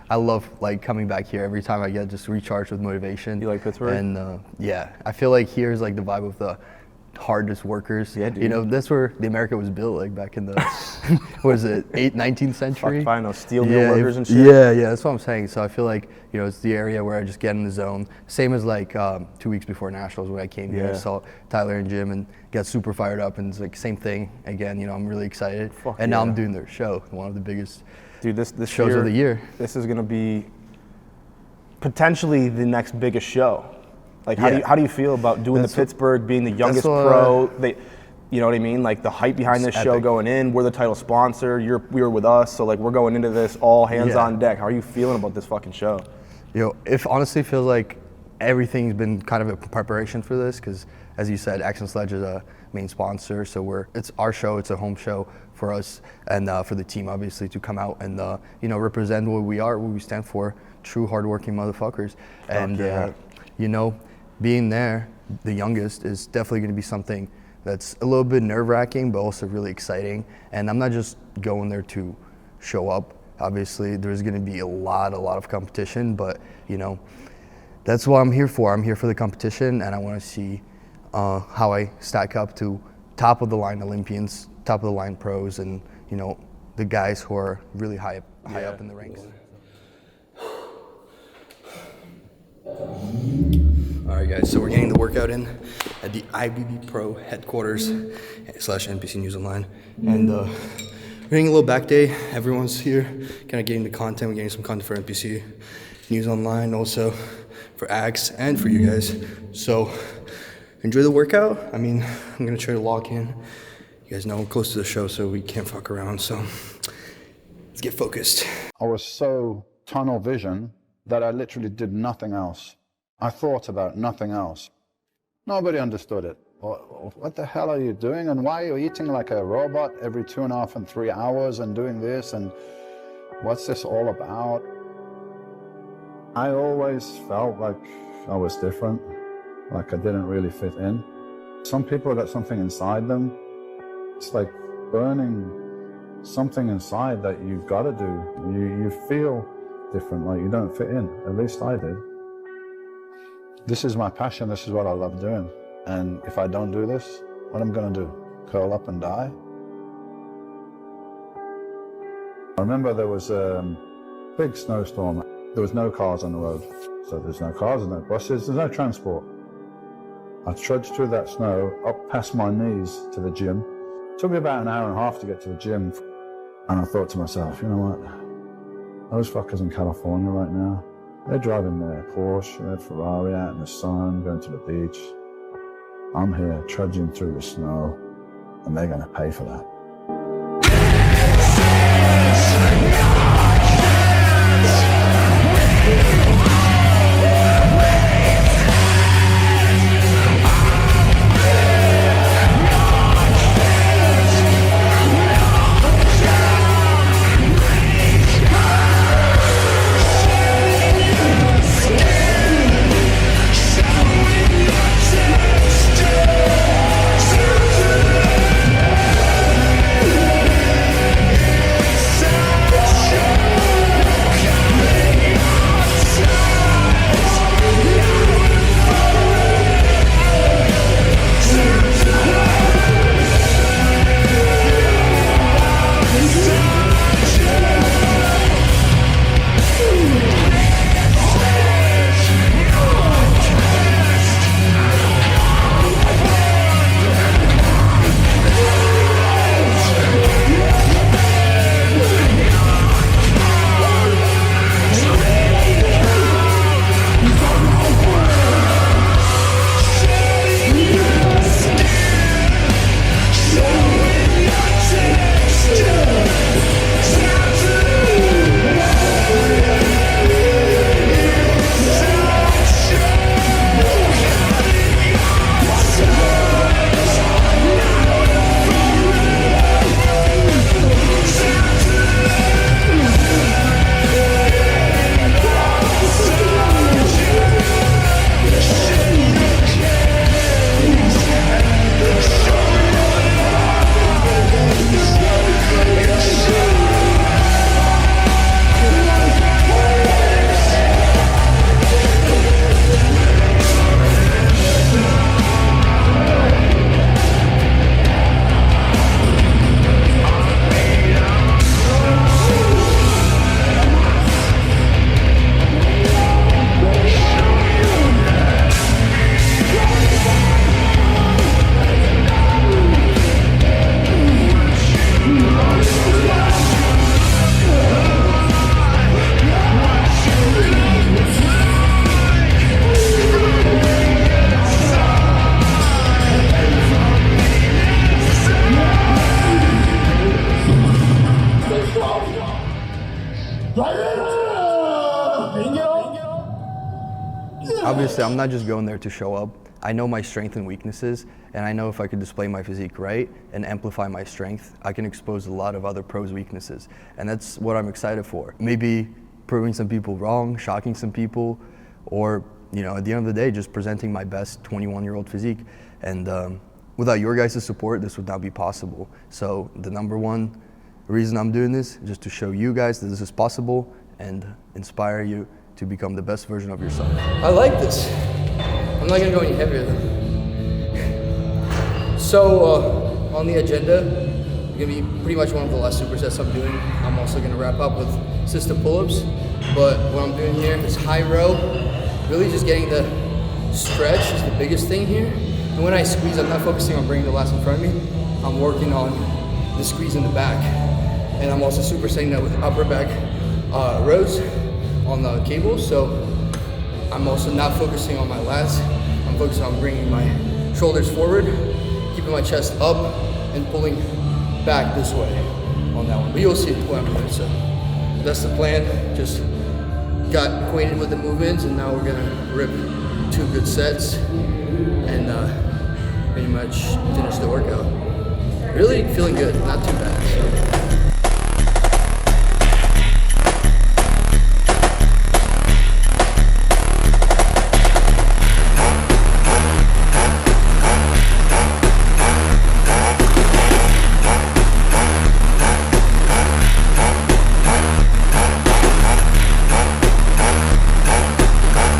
I love like coming back here every time I get just recharged with motivation. You like Pittsburgh? And yeah, I feel like here's like the vibe of the hardest workers. Yeah, dude. You know, that's where the America was built, like back in the, what is it, 19th century? Fuck, fine, those steel mill workers and shit. Yeah, that's what I'm saying. So I feel like, you know, it's the area where I just get in the zone. Same as like 2 weeks before Nationals when I came here, I saw Tyler and Jim and got super fired up, and it's like same thing again. You know, I'm really excited. And now I'm doing their show, one of the biggest shows of the year. This is gonna be potentially the next biggest show. Like, how do you feel about doing the Pittsburgh, being the youngest pro? You know what I mean? Like the hype behind this show going in. We're the title sponsor. We were with us, so like we're going into this all hands on deck. How are you feeling about this fucking show? You know, it honestly feels like everything's been kind of a preparation for this, because as you said, Action Sledge is a main sponsor, so it's our show. It's a home show for us and for the team, obviously, to come out and you know, represent what we are, what we stand for, true hardworking motherfuckers. And you know, being there, the youngest, is definitely going to be something that's a little bit nerve-wracking, but also really exciting. And I'm not just going there to show up. Obviously, there's going to be a lot of competition, but you know, that's what I'm here for. I'm here for the competition, and I want to see how I stack up to top of the line Olympians, top of the line pros, and you know, the guys who are really high up in the ranks. All right, guys, so we're getting the workout in at the IFBB Pro headquarters / NPC News Online. And we're getting a little back day. Everyone's here, kind of getting the content. We're getting some content for NPC News Online, also for Axe and for you guys. So enjoy the workout. I mean, I'm going to try to lock in. You guys know I'm close to the show, so we can't fuck around. So let's get focused. I was so tunnel vision that I literally did nothing else. I thought about nothing else. Nobody understood it. What the hell are you doing? And why are you eating like a robot every 2.5 and 3 hours and doing this? And what's this all about? I always felt like I was different, like I didn't really fit in. Some people got something inside them. It's like burning something inside that you've got to do. You feel different, like you don't fit in. At least I did. This is my passion. This is what I love doing. And if I don't do this, what am I going to do? Curl up and die? I remember there was a big snowstorm. There was no cars on the road. So there's no cars, there's no buses, there's no transport. I trudged through that snow, up past my knees to the gym. It took me about an hour and a half to get to the gym. And I thought to myself, you know what? Those fuckers in California right now, they're driving their Porsche, their Ferrari out in the sun, going to the beach. I'm here trudging through the snow, and they're going to pay for that. obviously I'm not just going there to show up. I know my strengths and weaknesses, and I know if I could display my physique right and amplify my strength, I can expose a lot of other pros' weaknesses. And that's what I'm excited for. Maybe proving some people wrong, shocking some people, or at the end of the day, just presenting my best 21-year-old physique. And without your guys' support, this would not be possible. So the number one reason I'm doing this is just to show you guys that this is possible and inspire you to become the best version of yourself. I like this. I'm not gonna go any heavier though. So on the agenda, gonna be pretty much one of the last supersets I'm doing. I'm also gonna wrap up with system pull-ups, but what I'm doing here is high row. Really just getting the stretch is the biggest thing here. And when I squeeze, I'm not focusing on bringing the lats in front of me. I'm working on the squeeze in the back. And I'm also supersetting that with upper back rows on the cables. So I'm also not focusing on my lats. I'm focusing on bringing my shoulders forward, keeping my chest up, and pulling back this way on that one. But you'll see what I'm doing. So that's the plan. Just got acquainted with the movements, and now we're gonna rip 2 good sets and pretty much finish the workout. Really feeling good, not too bad. So.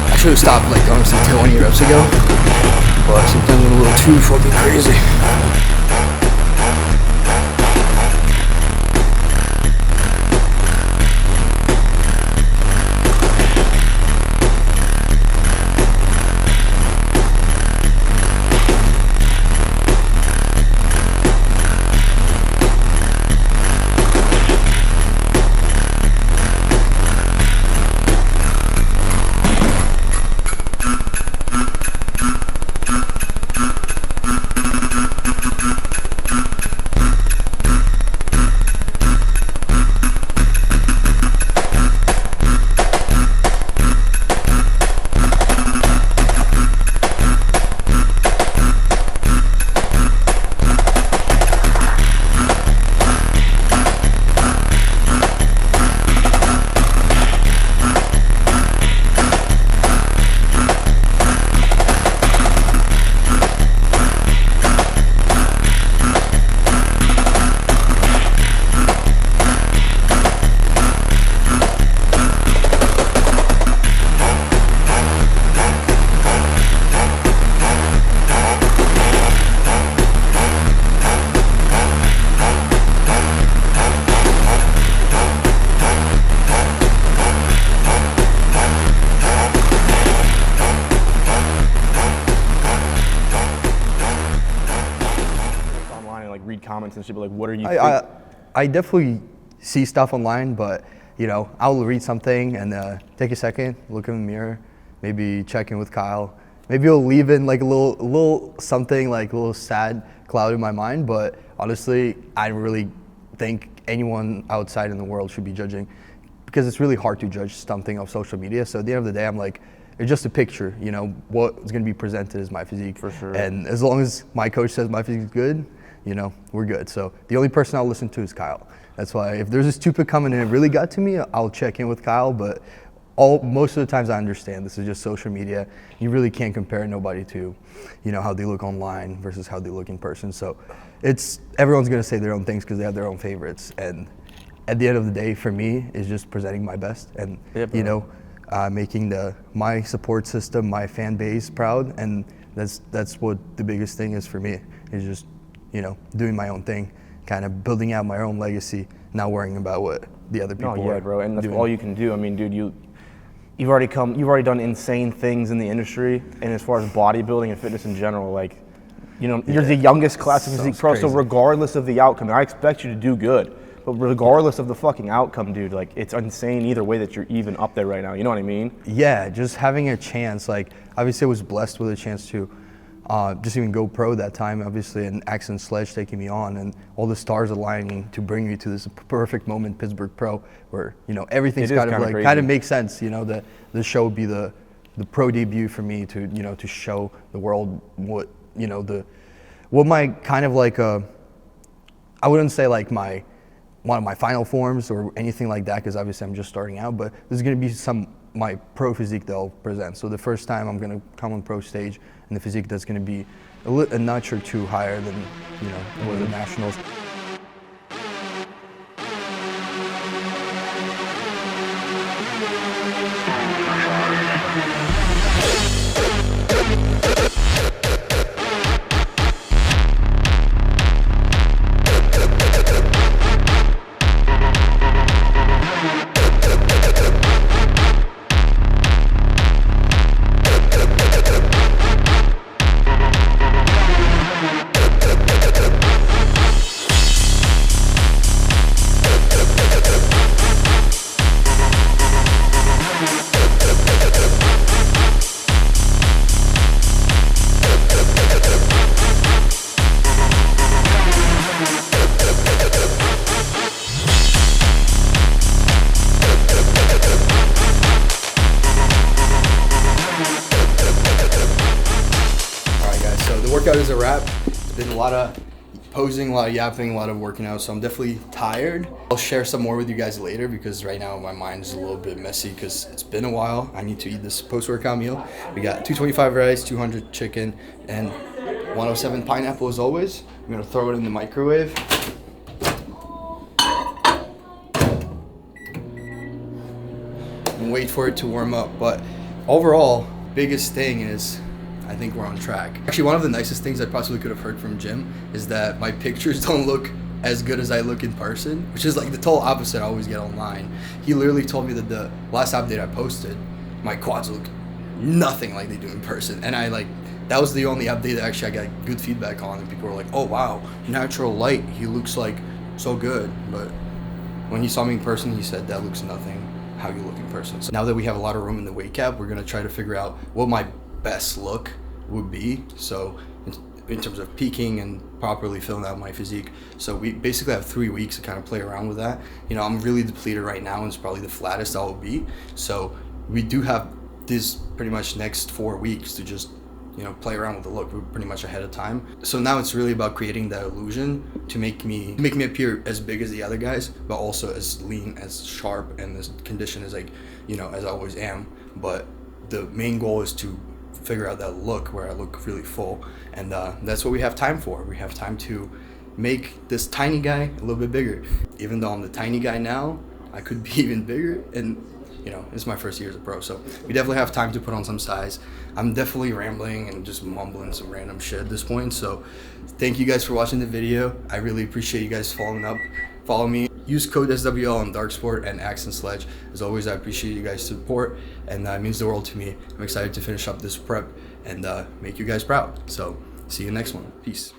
I should have stopped like honestly 20 reps ago, but sometimes I'm a little too fucking crazy. Comments and shit, but like, what are you? I definitely see stuff online, but I'll read something and take a second, look in the mirror, maybe check in with Kyle. Maybe I'll leave in like a little something, like a little sad cloud in my mind. But honestly, I don't really think anyone outside in the world should be judging, because it's really hard to judge something off social media. So at the end of the day, I'm like, it's just a picture. What's going to be presented is my physique. For sure. And as long as my coach says my physique is good, we're good. So the only person I'll listen to is Kyle. That's why if there's a stupid comment and it really got to me, I'll check in with Kyle. But most of the times I understand this is just social media. You really can't compare nobody to, how they look online versus how they look in person. So everyone's gonna say their own things because they have their own favorites. And at the end of the day, for me, is just presenting my best and making my support system, my fan base proud. And that's what the biggest thing is for me, is just doing my own thing, kind of building out my own legacy, not worrying about what the other people are bro, and that's doing. all you can do. I mean, dude, you've already done insane things in the industry, and as far as bodybuilding and fitness in general, like, you're the youngest class of physique pro, so regardless of the outcome, I expect you to do good, but regardless of the fucking outcome, dude, like, it's insane either way that you're even up there right now, you know what I mean? Yeah, just having a chance, like, obviously I was blessed with a chance to just even go pro that time, obviously, and Anton Sledge taking me on, and all the stars aligning to bring me to this perfect moment, Pittsburgh Pro, where everything's kind of makes sense. That the show would be the the pro debut for me to, you know, to show the world what, you know, what my kind of like I wouldn't say like one of my final forms or anything like that, because obviously I'm just starting out, but this is going to be my pro physique that I'll present. So the first time I'm going to come on pro stage, and the physique that's going to be a notch or two higher than, you know, it was at nationals. Workout is a wrap. It's been a lot of posing, a lot of yapping, a lot of working out, so I'm definitely tired. I'll share some more with you guys later, because right now my mind is a little bit messy because it's been a while. I need to eat this post-workout meal. We got 225 rice, 200 chicken, and 107 pineapple as always. I'm gonna throw it in the microwave. And wait for it to warm up. But overall, biggest thing is I think we're on track. Actually, one of the nicest things I possibly could have heard from Jim is that my pictures don't look as good as I look in person, which is like the total opposite I always get online. He literally told me that the last update I posted, my quads look nothing like they do in person. And that was the only update that actually I got good feedback on, and people were like, oh wow, natural light, he looks like so good. But when he saw me in person, he said that looks nothing how you look in person. So now that we have a lot of room in the weight cap, we're gonna try to figure out what my best look would be, so in terms of peaking and properly filling out my physique. So we basically have 3 weeks to kind of play around with that. You know, I'm really depleted right now, and it's probably the flattest I will be. So we do have this pretty much next 4 weeks to just, you know, play around with the look. We're pretty much ahead of time. So now it's really about creating that illusion to make me appear as big as the other guys, but also as lean, as sharp, and as conditioned as you know, as I always am. But the main goal is to figure out that look where I look really full, and that's what we have time for. We have time to make this tiny guy a little bit bigger. Even though I'm the tiny guy now, I could be even bigger, and you know, it's my first year as a pro, so we definitely have time to put on some size. I'm definitely rambling and just mumbling some random shit at this point, so thank you guys for watching the video. I really appreciate you guys following up. Follow me. Use code SWL on Darksport and Accent Sledge. As always, I appreciate you guys' support, and it means the world to me. I'm excited to finish up this prep and make you guys proud. So see you next one. Peace.